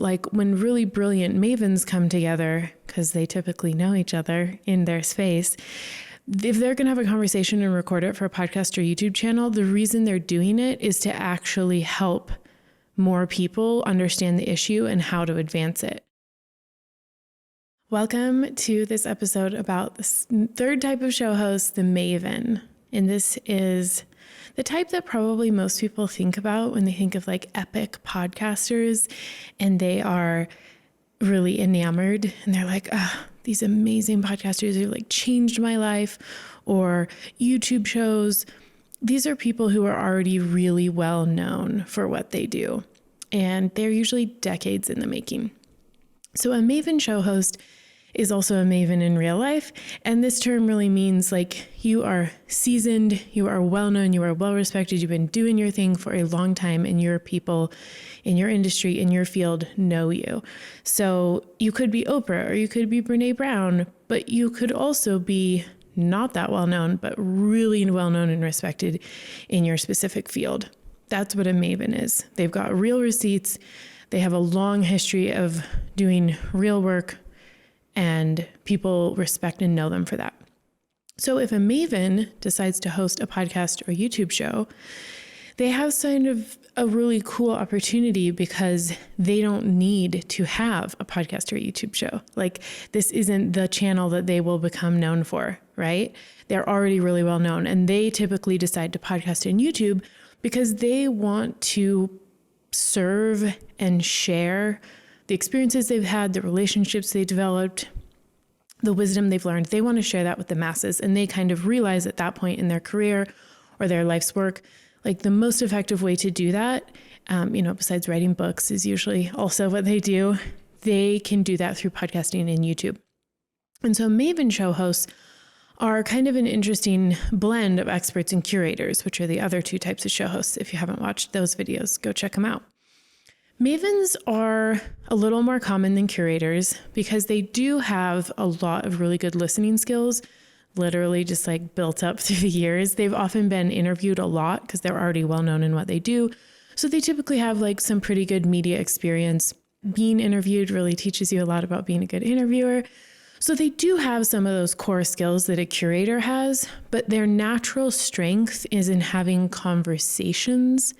like when really brilliant Mavens come together, because they typically know each other in their space, if they're going to have a conversation and record it for a podcast or YouTube channel, the reason they're doing it is to actually help more people understand the issue and how to advance it. Welcome to this episode about this third type of show host, the Maven. And this is the type that probably most people think about when they think of like epic podcasters, and they are really enamored and they're like, these amazing podcasters who like changed my life, or YouTube shows. These are people who are already really well known for what they do, and they're usually decades in the making. So a Maven show host is also a Maven in real life. And this term really means like you are seasoned, you are well-known, you are well-respected, you've been doing your thing for a long time, and your people in your industry, in your field know you. So you could be Oprah or you could be Brene Brown, but you could also be not that well-known, but really well-known and respected in your specific field. That's what a Maven is. They've got real receipts. They have a long history of doing real work, and people respect and know them for that. So if a Maven decides to host a podcast or YouTube show, they have kind of a really cool opportunity because they don't need to have a podcast or a YouTube show. Like, this isn't the channel that they will become known for, right? They're already really well known, and they typically decide to podcast and YouTube because they want to serve and share the experiences they've had, the relationships they developed, the wisdom they've learned. They want to share that with the masses. And they kind of realize at that point in their career or their life's work, like the most effective way to do that, besides writing books is usually also what they do. They can do that through podcasting and YouTube. And so Maven show hosts are kind of an interesting blend of experts and curators, which are the other two types of show hosts. If you haven't watched those videos, go check them out. Mavens are a little more common than curators because they do have a lot of really good listening skills, literally just like built up through the years. They've often been interviewed a lot because they're already well known in what they do. So they typically have like some pretty good media experience. Being interviewed really teaches you a lot about being a good interviewer. So they do have some of those core skills that a curator has, but their natural strength is in having conversations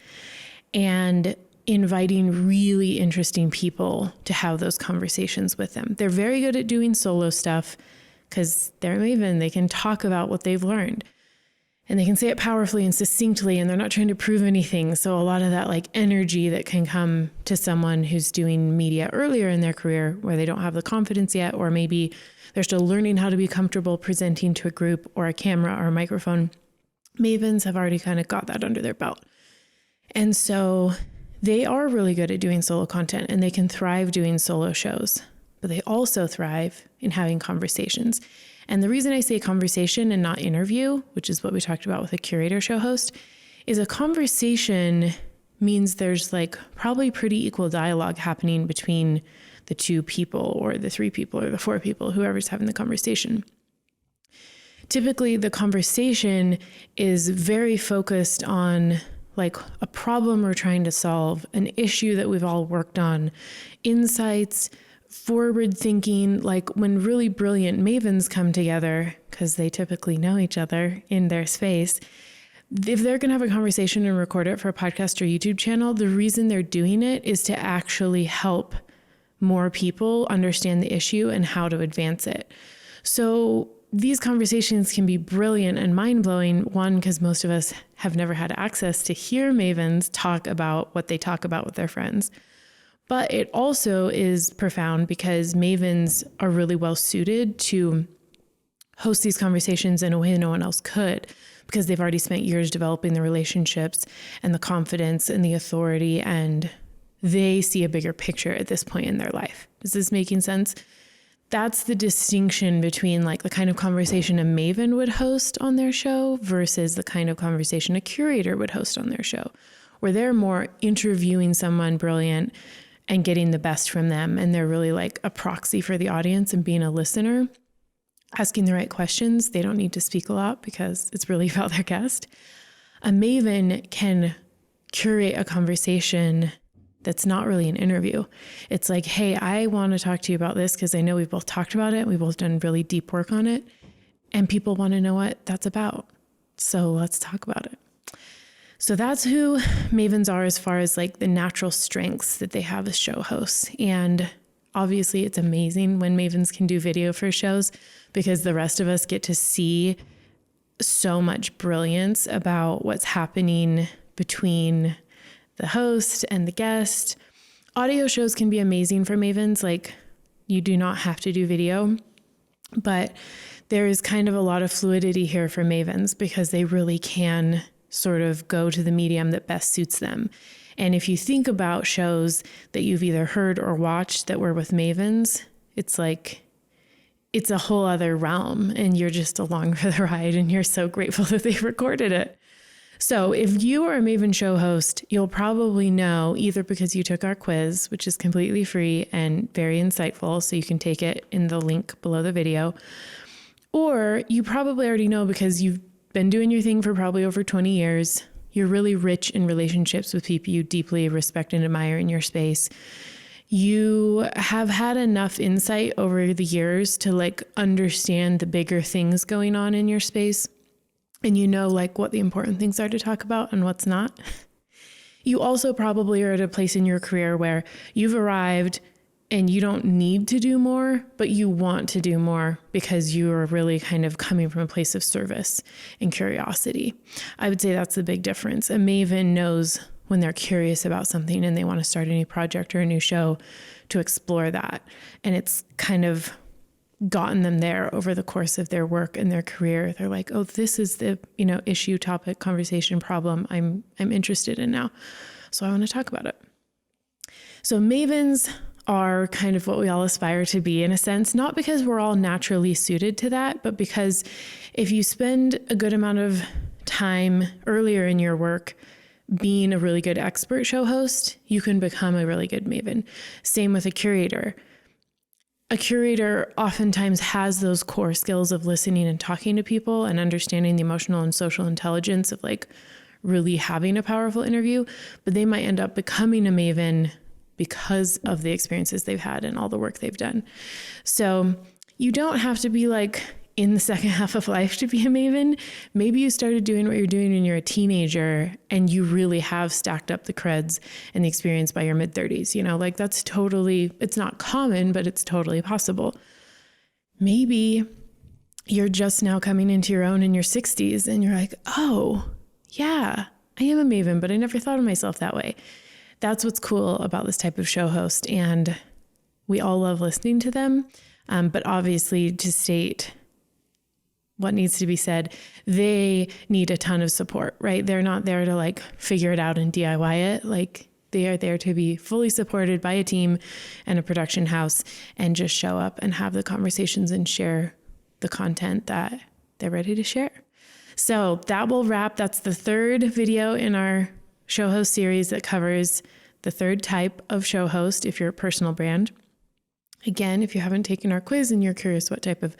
and inviting really interesting people to have those conversations with them. They're very good at doing solo stuff because they're Maven. They can talk about what they've learned, and they can say it powerfully and succinctly, and they're not trying to prove anything. So a lot of that like energy that can come to someone who's doing media earlier in their career where they don't have the confidence yet, or maybe they're still learning how to be comfortable presenting to a group or a camera or a microphone. Mavens have already kind of got that under their belt. And so they are really good at doing solo content, and they can thrive doing solo shows, but they also thrive in having conversations. And the reason I say conversation and not interview, which is what we talked about with a curator show host, is a conversation means there's like probably pretty equal dialogue happening between the two people or the three people or the four people, whoever's having the conversation. Typically, the conversation is very focused on like a problem we're trying to solve, an issue that we've all worked on, insights, forward thinking. Like when really brilliant Mavens come together, because they typically know each other in their space, if they're going to have a conversation and record it for a podcast or YouTube channel, the reason they're doing it is to actually help more people understand the issue and how to advance it. So these conversations can be brilliant and mind-blowing, one, because most of us have never had access to hear Mavens talk about what they talk about with their friends. But it also is profound because Mavens are really well suited to host these conversations in a way no one else could, because they've already spent years developing the relationships and the confidence and the authority, and they see a bigger picture at this point in their life. Is this making sense? That's the distinction between like the kind of conversation a Maven would host on their show versus the kind of conversation a curator would host on their show, where they're more interviewing someone brilliant and getting the best from them. And they're really like a proxy for the audience and being a listener, asking the right questions. They don't need to speak a lot because it's really about their guest. A Maven can curate a conversation that's not really an interview. It's like, hey, I want to talk to you about this because I know we've both talked about it. We've both done really deep work on it, and people want to know what that's about. So let's talk about it. So that's who Mavens are as far as like the natural strengths that they have as show hosts. And obviously it's amazing when Mavens can do video for shows because the rest of us get to see so much brilliance about what's happening between the host and the guest. Audio shows can be amazing for Mavens. Like, you do not have to do video, but there is kind of a lot of fluidity here for Mavens because they really can sort of go to the medium that best suits them. And if you think about shows that you've either heard or watched that were with Mavens, it's like, it's a whole other realm and you're just along for the ride and you're so grateful that they recorded it. So if you are a Maven show host, you'll probably know either because you took our quiz, which is completely free and very insightful, so you can take it in the link below the video, or you probably already know because you've been doing your thing for probably over 20 years. You're really rich in relationships with people you deeply respect and admire in your space. You have had enough insight over the years to like understand the bigger things going on in your space. And you know like what the important things are to talk about and what's not. You also probably are at a place in your career where you've arrived and you don't need to do more, but you want to do more because you are really kind of coming from a place of service and curiosity. I would say that's the big difference. A Maven knows when they're curious about something and they want to start a new project or a new show to explore that. And it's kind of gotten them there over the course of their work and their career. They're like, oh, this is the, issue, topic, conversation, problem I'm interested in now. So I want to talk about it. So Mavens are kind of what we all aspire to be in a sense, not because we're all naturally suited to that, but because if you spend a good amount of time earlier in your work being a really good expert show host, you can become a really good Maven. Same with a curator. A curator oftentimes has those core skills of listening and talking to people and understanding the emotional and social intelligence of like really having a powerful interview, but they might end up becoming a Maven because of the experiences they've had and all the work they've done. So you don't have to be like in the second half of life to be a Maven. Maybe you started doing what you're doing when you're a teenager and you really have stacked up the creds and the experience by your mid-30s. Like that's totally, it's not common, but it's totally possible. Maybe you're just now coming into your own in your 60s and you're like, oh yeah, I am a Maven, but I never thought of myself that way. That's what's cool about this type of show host. And we all love listening to them. But obviously to state what needs to be said, they need a ton of support, right? They're not there to like figure it out and DIY it. Like they are there to be fully supported by a team and a production house and just show up and have the conversations and share the content that they're ready to share. So that will wrap. That's the third video in our show host series that covers the third type of show host if you're a personal brand. Again, if you haven't taken our quiz and you're curious what type of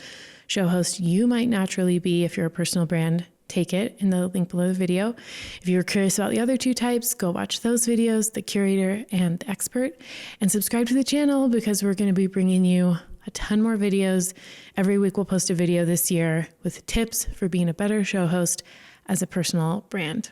show host you might naturally be if you're a personal brand, take it in the link below the video. If you're curious about the other two types, go watch those videos, the curator and the expert, and subscribe to the channel because we're going to be bringing you a ton more videos. Every week we'll post a video this year with tips for being a better show host as a personal brand.